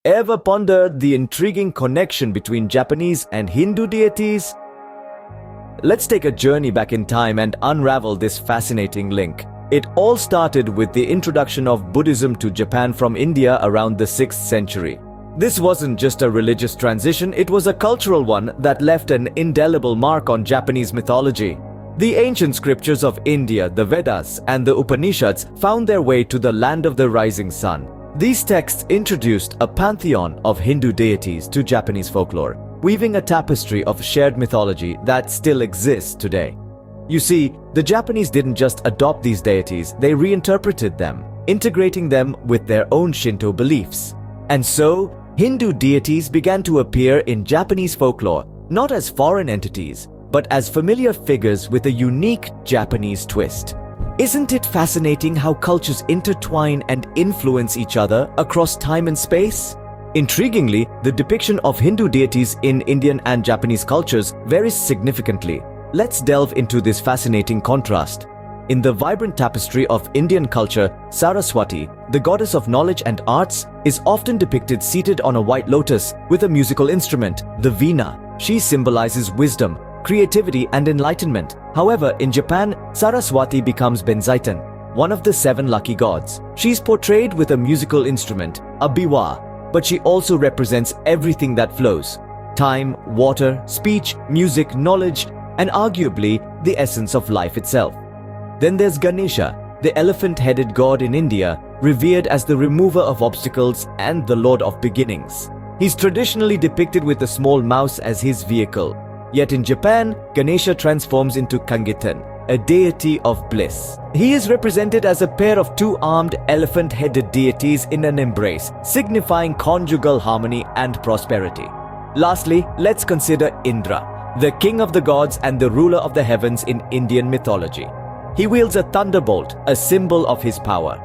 Ever pondered the intriguing connection between Japanese and Hindu deities? Let's take a journey back in time and unravel this fascinating link. It all started with the introduction of Buddhism to Japan from India around the 6th century. This wasn't just a religious transition, it was a cultural one that left an indelible mark on Japanese mythology. The ancient scriptures of India, the Vedas, and the Upanishads found their way to the land of the rising sun. These texts introduced a pantheon of Hindu deities to Japanese folklore, weaving a tapestry of shared mythology that still exists today. You see, the Japanese didn't just adopt these deities, they reinterpreted them, integrating them with their own Shinto beliefs. And so, Hindu deities began to appear in Japanese folklore, not as foreign entities, but as familiar figures with a unique Japanese twist. Isn't it fascinating how cultures intertwine and influence each other across time and space? Intriguingly, the depiction of Hindu deities in Indian and Japanese cultures varies significantly. Let's delve into this fascinating contrast. In the vibrant tapestry of Indian culture, Saraswati, the goddess of knowledge and arts, is often depicted seated on a white lotus with a musical instrument, the veena. She symbolizes wisdom, creativity, and enlightenment. However, in Japan, Saraswati becomes Benzaiten, one of the 7 lucky gods. She's portrayed with a musical instrument, a biwa, but she also represents everything that flows: time, water, speech, music, knowledge, and arguably the essence of life itself. Then there's Ganesha, the elephant-headed god in India, revered as the remover of obstacles and the lord of beginnings. He's traditionally depicted with a small mouse as his vehicle. Yet in Japan, Ganesha transforms into Kangiten, a deity of bliss. He is represented as a pair of 2-armed, elephant-headed deities in an embrace, signifying conjugal harmony and prosperity. Lastly, let's consider Indra, the king of the gods and the ruler of the heavens in Indian mythology. He wields a thunderbolt, a symbol of his power.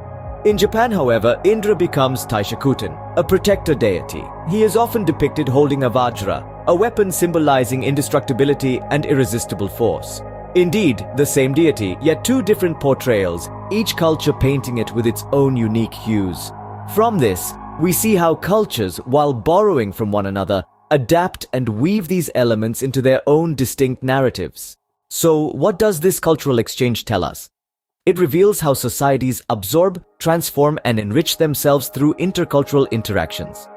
In Japan, however, Indra becomes Taishakuten, a protector deity. He is often depicted holding a vajra, a weapon symbolizing indestructibility and irresistible force. Indeed, the same deity, yet 2 different portrayals, each culture painting it with its own unique hues. From this, we see how cultures, while borrowing from one another, adapt and weave these elements into their own distinct narratives. So, what does this cultural exchange tell us? It reveals how societies absorb, transform, and enrich themselves through intercultural interactions.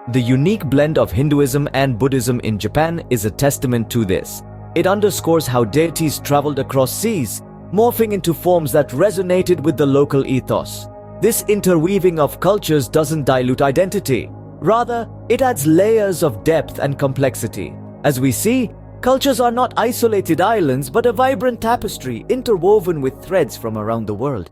The unique blend of Hinduism and Buddhism in Japan is a testament to this. It underscores how deities traveled across seas, morphing into forms that resonated with the local ethos. This interweaving of cultures doesn't dilute identity. Rather, it adds layers of depth and complexity. As we see, cultures are not isolated islands but a vibrant tapestry interwoven with threads from around the world.